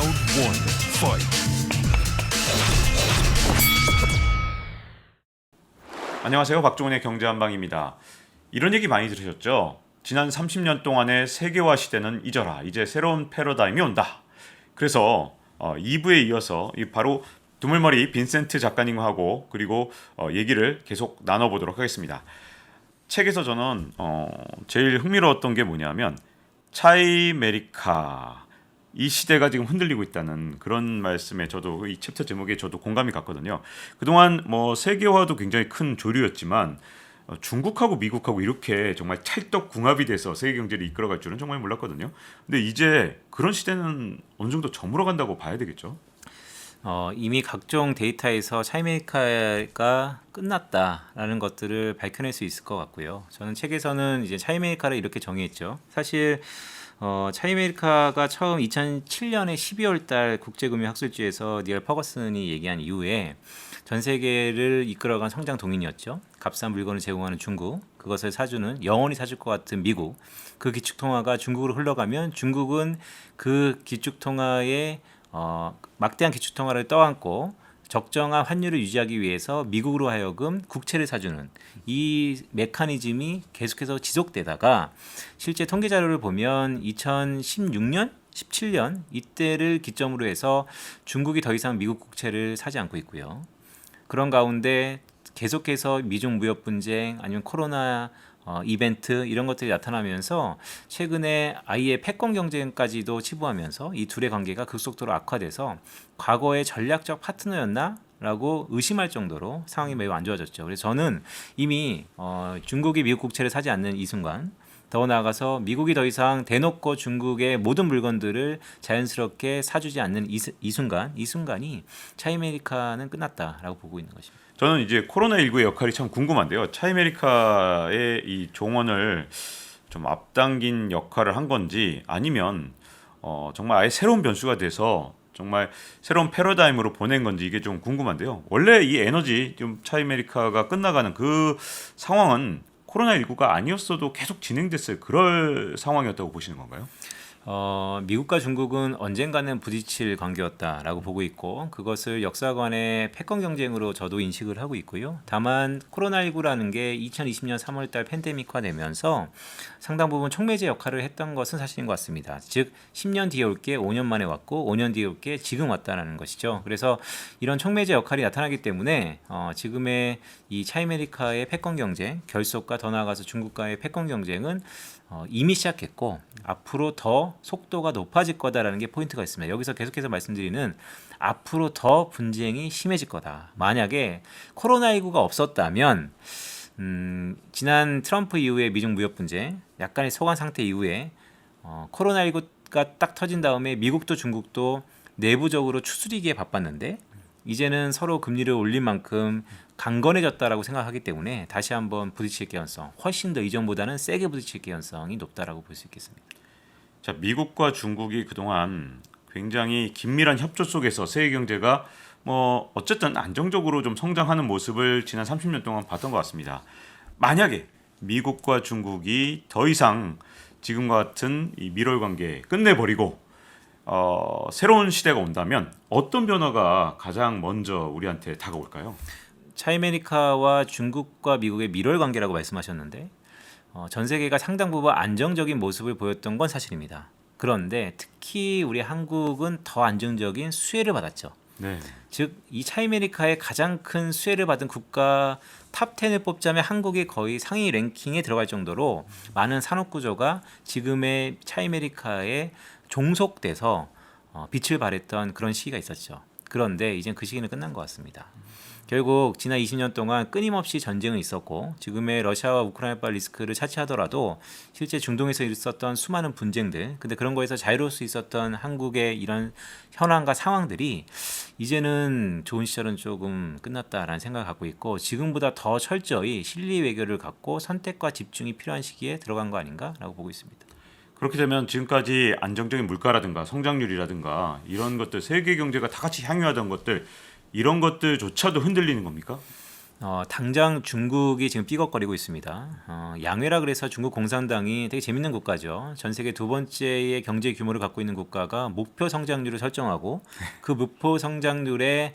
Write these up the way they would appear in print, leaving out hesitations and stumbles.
Round one, fight. 안녕하세요. 박종훈의 경제한방입니다. 이런 얘기 많이 들으셨죠? 지난 30년 동안의 세계화 시대는 잊어라. 이제 새로운 패러다임이 온다. 그래서 2부에 이어서 바로 두물머리 빈센트 작가님하고 그리고 얘기를 계속 나눠보도록 하겠습니다. 책에서 저는 제일 흥미로웠던 게 뭐냐면 차이메리카 이 시대가 지금 흔들리고 있다는 그런 말씀에 저도 이 챕터 제목에 저도 공감이 갔거든요. 그동안 세계화도 굉장히 큰 조류였지만 중국하고 미국하고 이렇게 정말 찰떡궁합이 돼서 세계 경제를 이끌어갈 줄은 정말 몰랐거든요. 근데 이제 그런 시대는 어느 정도 저물어간다고 봐야 되겠죠. 이미 각종 데이터에서 차이메리카가 끝났다라는 것들을 밝혀낼 수 있을 것 같고요. 저는 책에서는 이제 차이메리카를 이렇게 정의했죠. 사실 차이메리카가 처음 2007년에 12월 달 국제금융학술지에서 니얼 퍼거슨이 얘기한 이후에 전 세계를 이끌어간 성장 동인이었죠. 값싼 물건을 제공하는 중국, 그것을 사주는 영원히 사줄 것 같은 미국, 그 기축통화가 중국으로 흘러가면 중국은 그 기축통화에 막대한 기축통화를 떠안고 적정한 환율을 유지하기 위해서 미국으로 하여금 국채를 사주는 이 메커니즘이 계속해서 지속되다가 실제 통계 자료를 보면 2016년, 17년 이때를 기점으로 해서 중국이 더 이상 미국 국채를 사지 않고 있고요. 그런 가운데 계속해서 미중 무역 분쟁 아니면 코로나 이벤트 이런 것들이 나타나면서 최근에 아예 패권 경쟁까지도 치부하면서 이 둘의 관계가 급속도로 악화돼서 과거의 전략적 파트너였나? 라고 의심할 정도로 상황이 매우 안 좋아졌죠. 그래서 저는 이미 중국이 미국 국채를 사지 않는 이 순간, 더 나아가서 미국이 더 이상 대놓고 중국의 모든 물건들을 자연스럽게 사주지 않는 이 순간이 차이메리카는 끝났다라고 보고 있는 것입니다. 저는 이제 코로나19의 역할이 참 궁금한데요. 차이메리카의 이 종언을 좀 앞당긴 역할을 한 건지 아니면 정말 아예 새로운 변수가 돼서 정말 새로운 패러다임으로 보낸 건지 이게 좀 궁금한데요. 원래 이 에너지 좀 차이메리카가 끝나가는 그 상황은 코로나19가 아니었어도 계속 진행됐을 그럴 상황이었다고 보시는 건가요? 미국과 중국은 언젠가는 부딪힐 관계였다라고 보고 있고 그것을 역사관의 패권 경쟁으로 저도 인식을 하고 있고요. 다만 코로나19라는 게 2020년 3월달 팬데믹화되면서 상당 부분 촉매제 역할을 했던 것은 사실인 것 같습니다. 즉 10년 뒤에 올 게 5년 만에 왔고 5년 뒤에 올 게 지금 왔다는 것이죠. 그래서 이런 촉매제 역할이 나타나기 때문에 지금의 이 차이메리카의 패권 경쟁, 결속과 더 나아가서 중국과의 패권 경쟁은 이미 시작했고 앞으로 더 속도가 높아질 거다라는 게 포인트가 있습니다. 여기서 계속해서 말씀드리는 앞으로 더 분쟁이 심해질 거다. 만약에 코로나19가 없었다면 지난 트럼프 이후에 미중 무역 분쟁 약간의 소강 상태 이후에 코로나19가 딱 터진 다음에 미국도 중국도 내부적으로 추스리기에 바빴는데 이제는 서로 금리를 올린 만큼 강건해졌다라고 생각하기 때문에 다시 한번 부딪힐 개연성 훨씬 더 이전보다는 세게 부딪힐 개연성이 높다라고 볼 수 있겠습니다. 자, 미국과 중국이 그동안 굉장히 긴밀한 협조 속에서 세계 경제가 어쨌든 안정적으로 좀 성장하는 모습을 지난 30년 동안 봤던 것 같습니다. 만약에 미국과 중국이 더 이상 지금과 같은 이 밀월 관계 끝내버리고 새로운 시대가 온다면 어떤 변화가 가장 먼저 우리한테 다가올까요? 차이메리카와 중국과 미국의 밀월 관계라고 말씀하셨는데 전 세계가 상당 부분 안정적인 모습을 보였던 건 사실입니다. 그런데 특히 우리 한국은 더 안정적인 수혜를 받았죠. 네. 즉 이 차이메리카의 가장 큰 수혜를 받은 국가 탑 10을 뽑자면 한국이 거의 상위 랭킹에 들어갈 정도로 많은 산업 구조가 지금의 차이메리카에 종속돼서 빛을 발했던 그런 시기가 있었죠. 그런데 이젠 그 시기는 끝난 것 같습니다. 결국 지난 20년 동안 끊임없이 전쟁은 있었고 지금의 러시아와 우크라이나 리스크를 차치하더라도 실제 중동에서 있었던 수많은 분쟁들 근데 그런 거에서 자유로울 수 있었던 한국의 이런 현황과 상황들이 이제는 좋은 시절은 조금 끝났다라는 생각을 갖고 있고 지금보다 더 철저히 실리 외교를 갖고 선택과 집중이 필요한 시기에 들어간 거 아닌가라고 보고 있습니다. 그렇게 되면 지금까지 안정적인 물가라든가 성장률이라든가 이런 것들 세계 경제가 다 같이 향유하던 것들 이런 것들조차도 흔들리는 겁니까? 당장 중국이 지금 삐걱거리고 있습니다. 양회라 그래서 중국 공산당이 되게 재밌는 국가죠. 전 세계 두 번째의 경제 규모를 갖고 있는 국가가 목표 성장률을 설정하고 그 목표 성장률의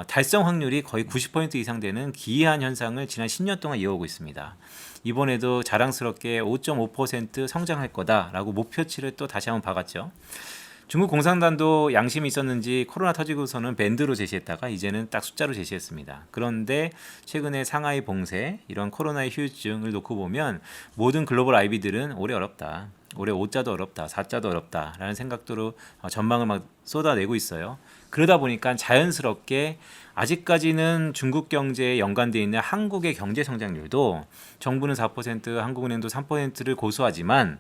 달성 확률이 거의 90% 이상 되는 기이한 현상을 지난 10년 동안 이어오고 있습니다. 이번에도 자랑스럽게 5.5% 성장할 거다라고 목표치를 또 다시 한번 박았죠. 중국 공산당도 양심이 있었는지 코로나 터지고서는 밴드로 제시했다가 이제는 딱 숫자로 제시했습니다. 그런데 최근에 상하이 봉쇄 이런 코로나의 후유증을 놓고 보면 모든 글로벌 IB들은 올해 어렵다. 올해 5자도 어렵다. 4자도 어렵다라는 생각으로 전망을 막 쏟아내고 있어요. 그러다 보니까 자연스럽게 아직까지는 중국 경제에 연관되어 있는 한국의 경제 성장률도 정부는 4%, 한국은행도 3%를 고수하지만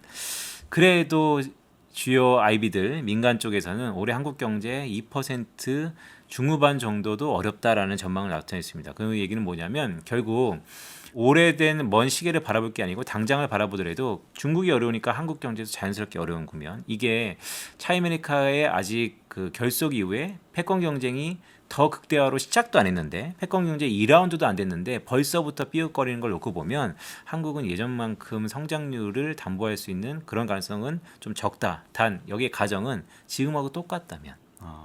그래도 주요 IB들 민간 쪽에서는 올해 한국 경제 2% 중후반 정도도 어렵다라는 전망을 나타냈습니다. 그 얘기는 뭐냐면 결국 오래된 먼 시계를 바라볼 게 아니고 당장을 바라보더라도 중국이 어려우니까 한국 경제도 자연스럽게 어려운 국면. 이게 차이메리카의 아직 그 결속 이후에 패권 경쟁이 더 극대화로 시작도 안 했는데 패권 경제 2라운드도 안 됐는데 벌써부터 삐걱거리는 걸 놓고 보면 한국은 예전만큼 성장률을 담보할 수 있는 그런 가능성은 좀 적다. 단 여기의 가정은 지금하고 똑같다면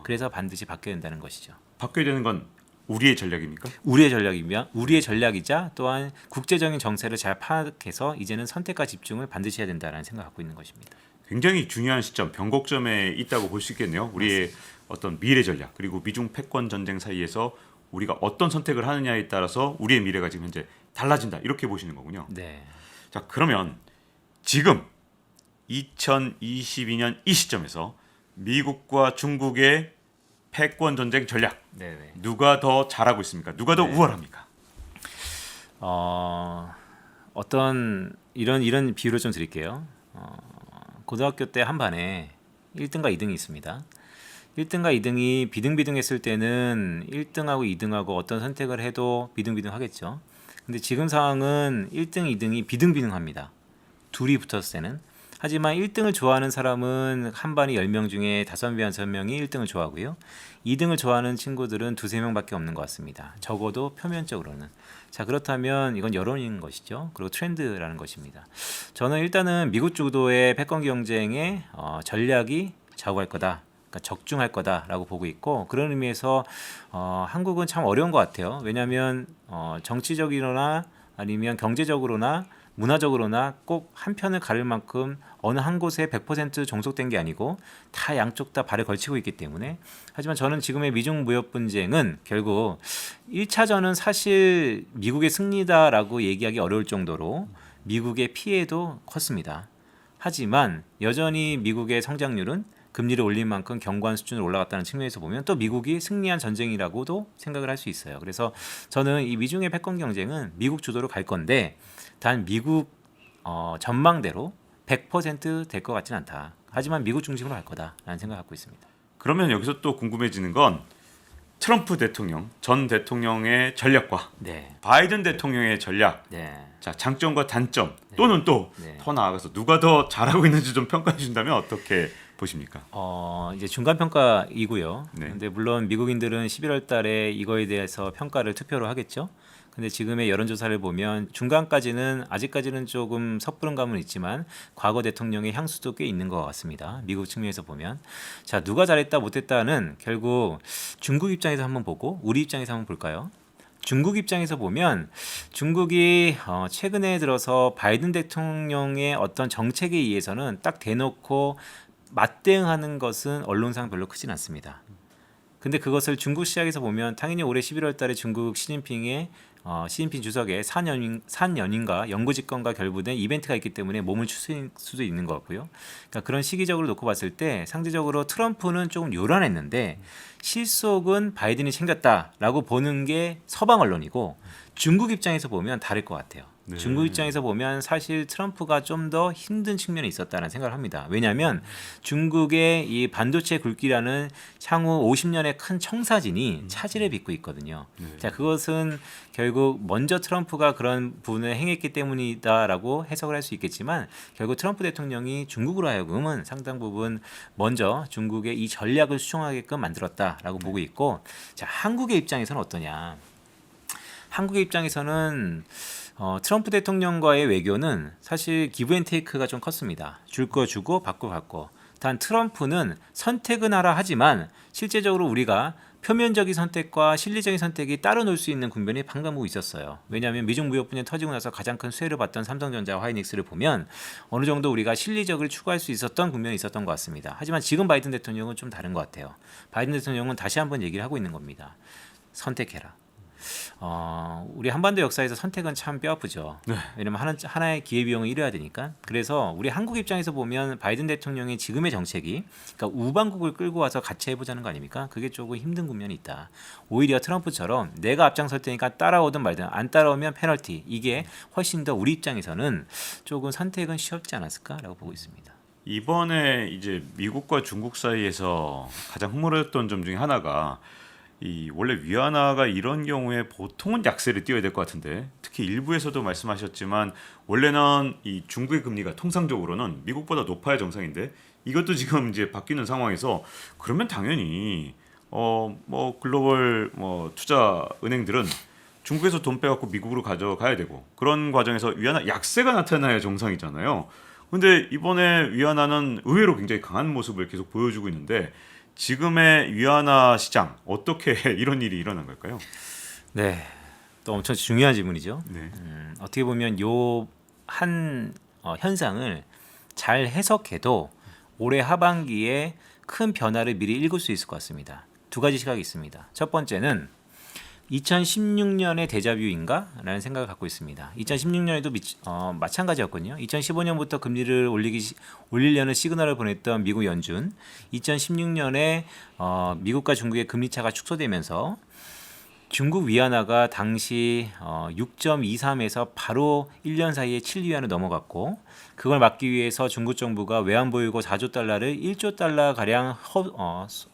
그래서 반드시 바뀌어야 된다는 것이죠. 바뀌어야 되는 건 우리의 전략입니까? 우리의 전략이며 우리의 전략이자 또한 국제적인 정세를 잘 파악해서 이제는 선택과 집중을 반드시 해야 된다는 생각을 갖고 있는 것입니다. 굉장히 중요한 시점, 변곡점에 있다고 볼 수 있겠네요. 우리의 어떤 미래 전략 그리고 미중 패권 전쟁 사이에서 우리가 어떤 선택을 하느냐에 따라서 우리의 미래가 지금 현재 달라진다 이렇게 보시는 거군요. 네. 자 그러면 지금 2022년 이 시점에서 미국과 중국의 패권 전쟁 전략 네네. 누가 더 잘하고 있습니까? 누가 더 우월합니까? 어떤 이런 비유를 좀 드릴게요. 고등학교 때 한 반에 1등과 2등이 있습니다. 1등과 2등이 비등비등했을 때는 1등하고 2등하고 어떤 선택을 해도 비등비등하겠죠. 근데 지금 상황은 1등, 2등이 비등비등합니다. 둘이 붙었을 때는. 하지만 1등을 좋아하는 사람은 한 반이 10명 중에 5명, 6명이 1등을 좋아하고요. 2등을 좋아하는 친구들은 2-3명밖에 없는 것 같습니다. 적어도 표면적으로는. 자, 그렇다면 이건 여론인 것이죠. 그리고 트렌드라는 것입니다. 저는 일단은 미국 주도의 패권 경쟁의 전략이 좌우할 거다. 그러니까 적중할 거다라고 보고 있고 그런 의미에서 한국은 참 어려운 것 같아요. 왜냐하면 정치적이거나 아니면 경제적으로나 문화적으로나 꼭 한 편을 가릴 만큼 어느 한 곳에 100% 종속된 게 아니고 다 양쪽 다 발을 걸치고 있기 때문에 하지만 저는 지금의 미중 무역 분쟁은 결국 1차전은 사실 미국의 승리다라고 얘기하기 어려울 정도로 미국의 피해도 컸습니다. 하지만 여전히 미국의 성장률은 금리를 올린 만큼 경관 수준으로 올라갔다는 측면에서 보면 또 미국이 승리한 전쟁이라고도 생각을 할 수 있어요. 그래서 저는 이 미중의 패권 경쟁은 미국 주도로 갈 건데 단 미국 전망대로 100% 될 것 같지는 않다. 하지만 미국 중심으로 갈 거다라는 생각을 갖고 있습니다. 그러면 여기서 또 궁금해지는 건 트럼프 대통령, 전 대통령의 전략과 네. 바이든 대통령의 전략, 네. 자 장점과 단점 또는 또 더 나아가서 누가 더 잘하고 있는지 좀 평가해 준다면 어떻게 보십니까? 이제 중간 평가이고요. 네. 근데 물론 미국인들은 11월 달에 이거에 대해서 평가를 투표로 하겠죠. 근데 지금의 여론조사를 보면 중간까지는 아직까지는 조금 섣부른 감은 있지만 과거 대통령의 향수도 꽤 있는 것 같습니다. 미국 측면에서 보면 자 누가 잘했다 못했다는 결국 중국 입장에서 한번 보고 우리 입장에서 한번 볼까요? 중국 입장에서 보면 중국이 최근에 들어서 바이든 대통령의 어떤 정책에 의해서는 딱 대놓고 맞대응하는 것은 언론상 별로 크진 않습니다. 근데 그것을 중국 시각에서 보면 당연히 올해 11월 달에 중국 시진핑 주석의 산연인과 영구집권과 결부된 이벤트가 있기 때문에 몸을 추스릴 수도 있는 것 같고요. 그러니까 그런 시기적으로 놓고 봤을 때 상대적으로 트럼프는 조금 요란했는데 실속은 바이든이 챙겼다라고 보는 게 서방 언론이고 중국 입장에서 보면 다를 것 같아요. 네. 중국 입장에서 보면 사실 트럼프가 좀 더 힘든 측면이 있었다는 생각을 합니다. 왜냐하면 중국의 이 반도체 굴기라는 향후 50년의 큰 청사진이 차질을 빚고 있거든요. 자, 그것은 결국 먼저 트럼프가 그런 부분을 행했기 때문이다라고 해석을 할 수 있겠지만 결국 트럼프 대통령이 중국으로 하여금은 상당 부분 먼저 중국의 이 전략을 수용하게끔 만들었다라고 보고 있고 자, 한국의 입장에서는 어떠냐? 한국의 입장에서는 트럼프 대통령과의 외교는 사실 기브앤테이크가 좀 컸습니다. 줄 거 주고 받고 받고. 단 트럼프는 선택은 하라 하지만 실제적으로 우리가 표면적인 선택과 실리적인 선택이 따로 놀 수 있는 국면이 방금 있었어요. 왜냐하면 미중 무역 분쟁 터지고 나서 가장 큰 수혜를 받던 삼성전자와 하이닉스를 보면 어느 정도 우리가 실리적을 추구할 수 있었던 국면이 있었던 것 같습니다. 하지만 지금 바이든 대통령은 좀 다른 것 같아요. 바이든 대통령은 다시 한번 얘기를 하고 있는 겁니다. 선택해라. 우리 한반도 역사에서 선택은 참 뼈아프죠. 네. 왜냐면 하나의 기회비용을 잃어야 되니까. 그래서 우리 한국 입장에서 보면 바이든 대통령의 지금의 정책이 그러니까 우방국을 끌고 와서 같이 해보자는 거 아닙니까? 그게 조금 힘든 국면이 있다. 오히려 트럼프처럼 내가 앞장설 테니까 따라오든 말든 안 따라오면 페널티. 이게 훨씬 더 우리 입장에서는 조금 선택은 쉽지 않았을까라고 보고 있습니다. 이번에 이제 미국과 중국 사이에서 가장 흥미로웠던 점 중에 하나가 이 원래 위안화가 이런 경우에 보통은 약세를 띄어야 될 것 같은데 특히 일부에서도 말씀하셨지만 원래는 이 중국의 금리가 통상적으로는 미국보다 높아야 정상인데 이것도 지금 이제 바뀌는 상황에서 그러면 당연히 뭐 글로벌 투자 은행들은 중국에서 돈 빼갖고 미국으로 가져가야 되고 그런 과정에서 위안화 약세가 나타나야 정상이잖아요. 근데 이번에 위안화는 의외로 굉장히 강한 모습을 계속 보여주고 있는데 지금의 위안화 시장 어떻게 이런 일이 일어난 걸까요? 네, 또 엄청 중요한 질문이죠. 네. 어떻게 보면 요 한 현상을 잘 해석해도 올해 하반기에 큰 변화를 미리 읽을 수 있을 것 같습니다. 두 가지 시각이 있습니다. 첫 번째는 2016년의 데자뷰인가? 라는 생각을 갖고 있습니다. 2016년에도 마찬가지였거든요. 2015년부터 금리를 올리려는 시그널을 보냈던 미국 연준. 2016년에 미국과 중국의 금리 차가 축소되면서 중국 위안화가 당시 6.23에서 바로 1년 사이에 7위안을 넘어갔고 그걸 막기 위해서 중국 정부가 외환보유고 4조 달러를 1조 달러 가량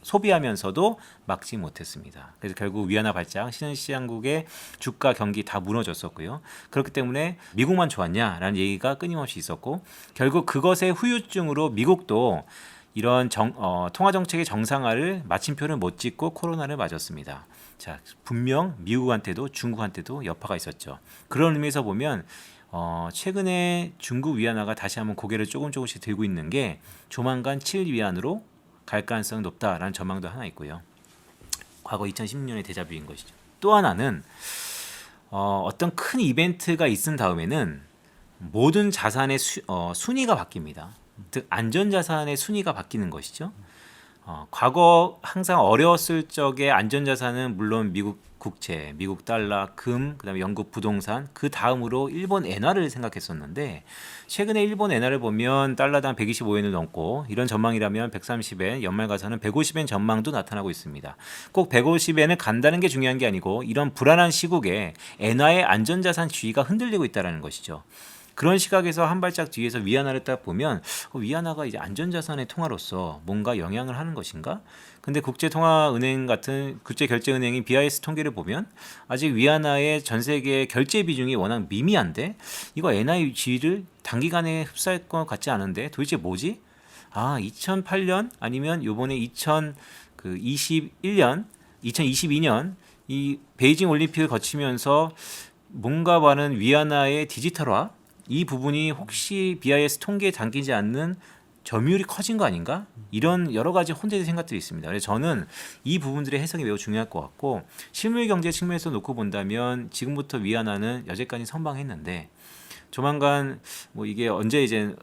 소비하면서도 막지 못했습니다. 그래서 결국 위안화 발작, 신흥시장국의 주가 경기 다 무너졌었고요. 그렇기 때문에 미국만 좋았냐라는 얘기가 끊임없이 있었고 결국 그것의 후유증으로 미국도 이런 통화 정책의 정상화를 마침표를 못 찍고 코로나를 맞았습니다. 자, 분명 미국한테도 중국한테도 여파가 있었죠. 그런 의미에서 보면 최근에 중국 위안화가 다시 한번 고개를 조금씩 들고 있는 게 조만간 7위안으로 갈 가능성이 높다라는 전망도 하나 있고요. 과거 2016년의 데자뷰인 것이죠. 또 하나는 어떤 큰 이벤트가 있은 다음에는 모든 자산의 순위가 바뀝니다. 즉 안전자산의 순위가 바뀌는 것이죠. 과거 항상 어려웠을 적에 안전자산은 물론 미국 국채, 미국 달러, 금, 그다음에 영국 부동산, 그 다음으로 일본 엔화를 생각했었는데 최근에 일본 엔화를 보면 달러당 125엔을 넘고 이런 전망이라면 130엔, 연말 가서는 150엔 전망도 나타나고 있습니다. 꼭 150엔을 간다는 게 중요한 게 아니고 이런 불안한 시국에 엔화의 안전자산 지위가 흔들리고 있다는 것이죠. 그런 시각에서 한 발짝 뒤에서 위안화를 딱 보면 위안화가 이제 안전자산의 통화로서 뭔가 영향을 하는 것인가? 근데 국제통화은행 같은 국제결제은행인 BIS 통계를 보면 아직 위안화의 전 세계 결제 비중이 워낙 미미한데 이거 엔화의 지위를 단기간에 흡수할 것 같지 않은데 도대체 뭐지? 2008년 아니면 요번에 2022년 이 베이징 올림픽을 거치면서 뭔가 많은 위안화의 디지털화 이 부분이 혹시 BIS 통계에 담기지 않는 점유율이 커진 거 아닌가? 이런 여러 가지 혼재된 생각들이 있습니다. 그래서 저는 이 부분들의 해석이 매우 중요할 것 같고 실물 경제 측면에서 놓고 본다면 지금부터 위안화는 여태까지 선방했는데 조만간 뭐 이게 언제 이제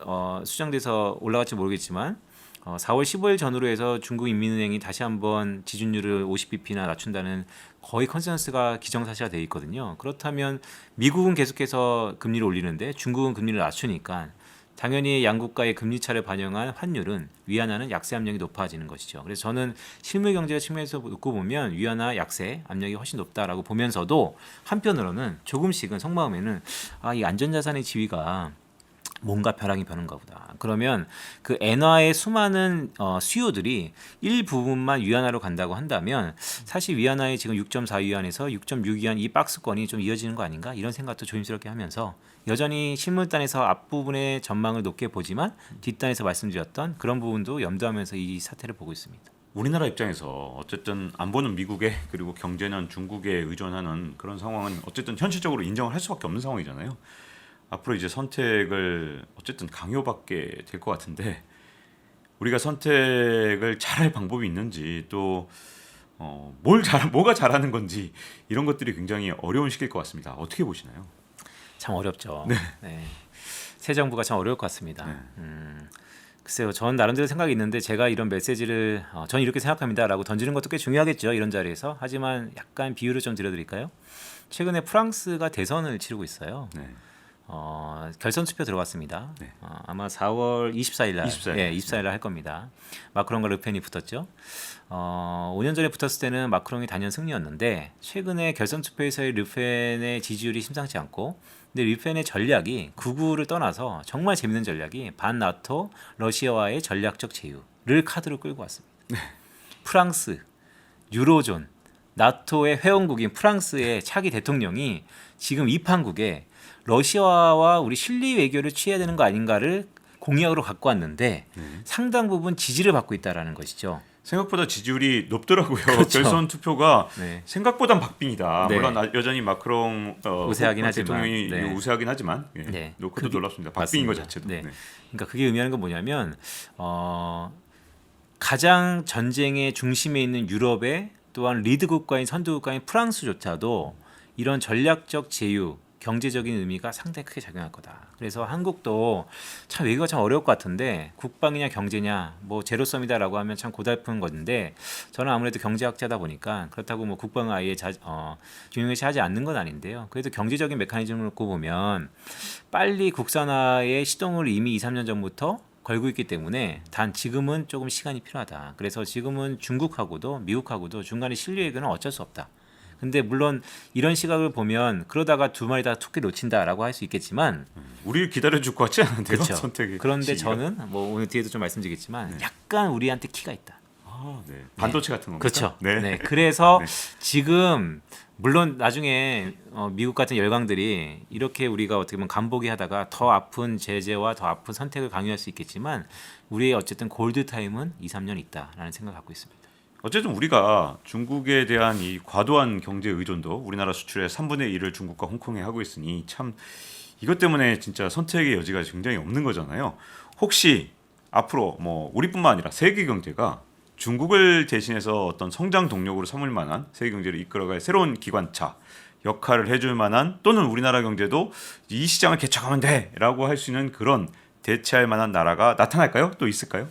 수정돼서 올라갈지 모르겠지만 4월 15일 전후로 해서 중국인민은행이 다시 한번 지준율을 50bp나 낮춘다는 거의 컨센서스가 기정사실화 되어 있거든요. 그렇다면 미국은 계속해서 금리를 올리는데 중국은 금리를 낮추니까 당연히 양국가의 금리 차를 반영한 환율은 위안화는 약세 압력이 높아지는 것이죠. 그래서 저는 실물 경제 측면에서 놓고 보면 위안화 약세 압력이 훨씬 높다라고 보면서도 한편으로는 조금씩은 속마음에는 이 안전자산의 지위가 뭔가 벼랑이 벼는가 보다. 그러면 그 엔화의 수많은 수요들이 일부분만 위안화로 간다고 한다면 사실 위안화의 지금 6.4위안에서 6.6위안 이 박스권이 좀 이어지는 거 아닌가 이런 생각도 조심스럽게 하면서 여전히 실물단에서 앞부분의 전망을 높게 보지만 뒷단에서 말씀드렸던 그런 부분도 염두하면서 이 사태를 보고 있습니다. 우리나라 입장에서 어쨌든 안보는 미국에 그리고 경제는 중국에 의존하는 그런 상황은 어쨌든 현실적으로 인정을 할 수밖에 없는 상황이잖아요. 앞으로 이제 선택을 어쨌든 강요받게 될 것 같은데 우리가 선택을 잘할 방법이 있는지 또 뭐가 잘하는 건지 이런 것들이 굉장히 어려운 시기일 것 같습니다. 어떻게 보시나요? 참 어렵죠. 네. 네. 새 정부가 참 어려울 것 같습니다. 네. 글쎄요, 전 나름대로 생각이 있는데 제가 이런 메시지를 전 이렇게 생각합니다라고 던지는 것도 꽤 중요하겠죠, 이런 자리에서. 하지만 약간 비유를 좀 드려드릴까요? 최근에 프랑스가 대선을 치르고 있어요. 네. 결선 투표 들어갔습니다. 네. 아마 4월 24일 날, 24일. 예, 24일 날 할 겁니다. 마크롱과 르펜이 붙었죠. 5년 전에 붙었을 때는 마크롱이 단연 승리였는데 최근에 결선 투표에서의 르펜의 지지율이 심상치 않고, 근데 르펜의 전략이 극우를 떠나서 정말 재밌는 전략이 반나토 러시아와의 전략적 제휴를 카드로 끌고 왔습니다. 프랑스, 유로존, 나토의 회원국인 프랑스의 차기 대통령이 지금 이 판국에 러시아와 우리 실리 외교를 취해야 되는 거 아닌가를 공약으로 갖고 왔는데 상당 부분 지지를 받고 있다라는 것이죠. 생각보다 지지율이 높더라고요. 그렇죠. 결선 투표가 네. 생각보단 박빙이다. 네. 물론 여전히 마크롱 우세하긴 하지만, 대통령이 네. 우세하긴 하지만 예. 네. 그것도 놀랍습니다. 박빙인 것 맞습니다. 자체도. 네. 네. 그러니까 그게 의미하는 건 뭐냐면 가장 전쟁의 중심에 있는 유럽의 또한 리드 국가인 선두 국가인 프랑스조차도 이런 전략적 제휴, 경제적인 의미가 상당히 크게 작용할 거다. 그래서 한국도 참 외교가 참 어려울 것 같은데 국방이냐 경제냐 뭐 제로섬이다라고 하면 참 고달픈 건데 저는 아무래도 경제학자다 보니까 그렇다고 뭐 국방을 아예 중요시하지 않는 건 아닌데요. 그래도 경제적인 메커니즘을 놓고 보면 빨리 국산화의 시동을 이미 2, 3년 전부터 걸고 있기 때문에 단 지금은 조금 시간이 필요하다. 그래서 지금은 중국하고도 미국하고도 중간에 실리 외교는 어쩔 수 없다. 근데 물론 이런 시각을 보면 그러다가 두 마리 다 토끼 놓친다라고 할 수 있겠지만 우리를 기다려줄 것 같지 않은데요. 그렇죠. 선택이. 그런데 시기가. 저는 뭐 오늘 뒤에도 좀 말씀드리겠지만 약간 우리한테 키가 있다. 네. 반도체 같은 겁니까? 그렇죠. 네. 네. 그래서 네. 지금 물론 나중에 미국 같은 열강들이 이렇게 우리가 어떻게 보면 간보기 하다가 더 아픈 제재와 더 아픈 선택을 강요할 수 있겠지만 우리의 어쨌든 골드 타임은 2, 3년 있다라는 생각을 갖고 있습니다. 어쨌든 우리가 중국에 대한 이 과도한 경제 의존도 우리나라 수출의 3분의 1을 중국과 홍콩에 하고 있으니 참 이것 때문에 진짜 선택의 여지가 굉장히 없는 거잖아요. 혹시 앞으로 뭐 우리뿐만 아니라 세계 경제가 중국을 대신해서 어떤 성장 동력으로 삼을 만한 세계 경제를 이끌어갈 새로운 기관차 역할을 해줄 만한 또는 우리나라 경제도 이 시장을 개척하면 돼라고 할 수 있는 그런 대체할 만한 나라가 나타날까요? 또 있을까요?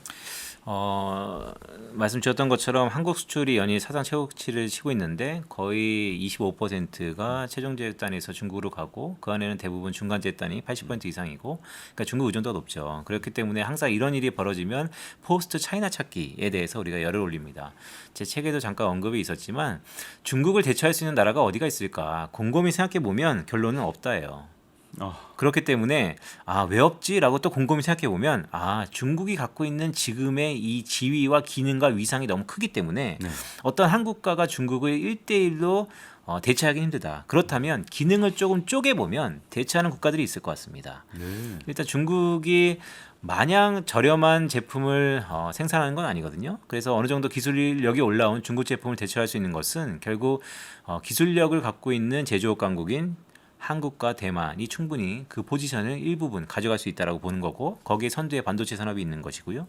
말씀 주셨던 것처럼 한국 수출이 연일 사상 최고치를 치고 있는데 거의 25%가 최종 제휴단에서 중국으로 가고 그 안에는 대부분 중간 제휴단이 80% 이상이고 그러니까 중국 의존도가 높죠. 그렇기 때문에 항상 이런 일이 벌어지면 포스트 차이나 찾기에 대해서 우리가 열을 올립니다. 제 책에도 잠깐 언급이 있었지만 중국을 대처할 수 있는 나라가 어디가 있을까? 곰곰이 생각해 보면 결론은 없다예요. 그렇기 때문에 왜 없지라고 또 곰곰이 생각해 보면 중국이 갖고 있는 지금의 이 지위와 기능과 위상이 너무 크기 때문에 어떤 한 국가가 중국을 1대1로 대체하기 힘들다. 그렇다면 기능을 조금 쪼개보면 대체하는 국가들이 있을 것 같습니다. 일단 중국이 마냥 저렴한 제품을 생산하는 건 아니거든요. 그래서 어느 정도 기술력이 올라온 중국 제품을 대체할 수 있는 것은 결국 기술력을 갖고 있는 제조업 강국인 한국과 대만이 충분히 그 포지션을 일부분 가져갈 수 있다라고 보는 거고 거기에 선두에 반도체 산업이 있는 것이고요.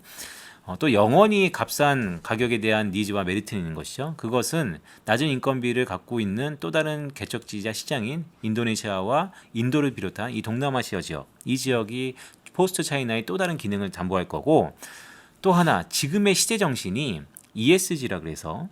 또 영원히 값싼 가격에 대한 니즈와 메리트는 있는 것이죠. 그것은 낮은 인건비를 갖고 있는 또 다른 개척지자 시장인 인도네시아와 인도를 비롯한 이 동남아시아 지역, 이 지역이 포스트 차이나의 또 다른 기능을 담보할 거고 또 하나 지금의 시대 정신이 ESG라 그래서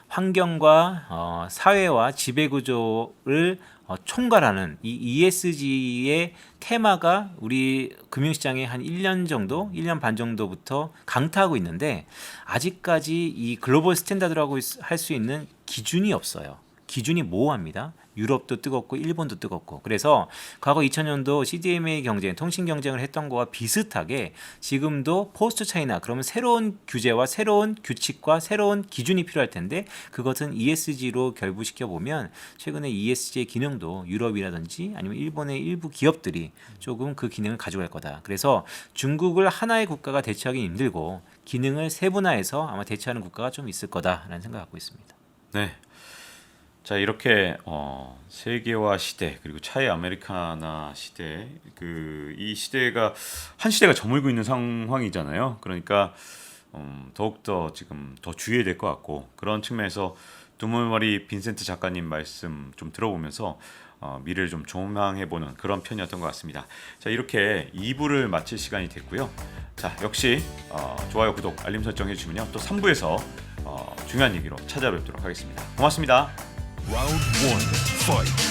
환경과 사회와 지배구조를 총괄하는 이 ESG의 테마가 우리 금융시장에 한 1년 정도, 1년 반 정도부터 강타하고 있는데 아직까지 이 글로벌 스탠다드라고 할 수 있는 기준이 없어요. 기준이 모호합니다. 유럽도 뜨겁고 일본도 뜨겁고 그래서 과거 2000년도 CDMA 경쟁, 통신 경쟁을 했던 거와 비슷하게 지금도 포스트 차이나 그러면 새로운 규제와 새로운 규칙과 새로운 기준이 필요할 텐데 그것은 ESG로 결부시켜 보면 최근에 ESG의 기능도 유럽이라든지 아니면 일본의 일부 기업들이 조금 그 기능을 가져갈 거다. 그래서 중국을 하나의 국가가 대체하기 힘들고 기능을 세분화해서 아마 대체하는 국가가 좀 있을 거다라는 생각을 갖고 있습니다. 네. 자 이렇게 세계화 시대 그리고 차이 아메리카나 시대 이 시대가 한 시대가 저물고 있는 상황이잖아요. 그러니까 더욱더 지금 더 주의해야 될 것 같고 그런 측면에서 두물머리 빈센트 작가님 말씀 좀 들어보면서 미래를 좀 조망해보는 그런 편이었던 것 같습니다. 자 이렇게 2부를 마칠 시간이 됐고요. 자 역시 좋아요, 구독, 알림 설정 해주시면요 또 3부에서 중요한 얘기로 찾아뵙도록 하겠습니다. 고맙습니다. Round 1, fight.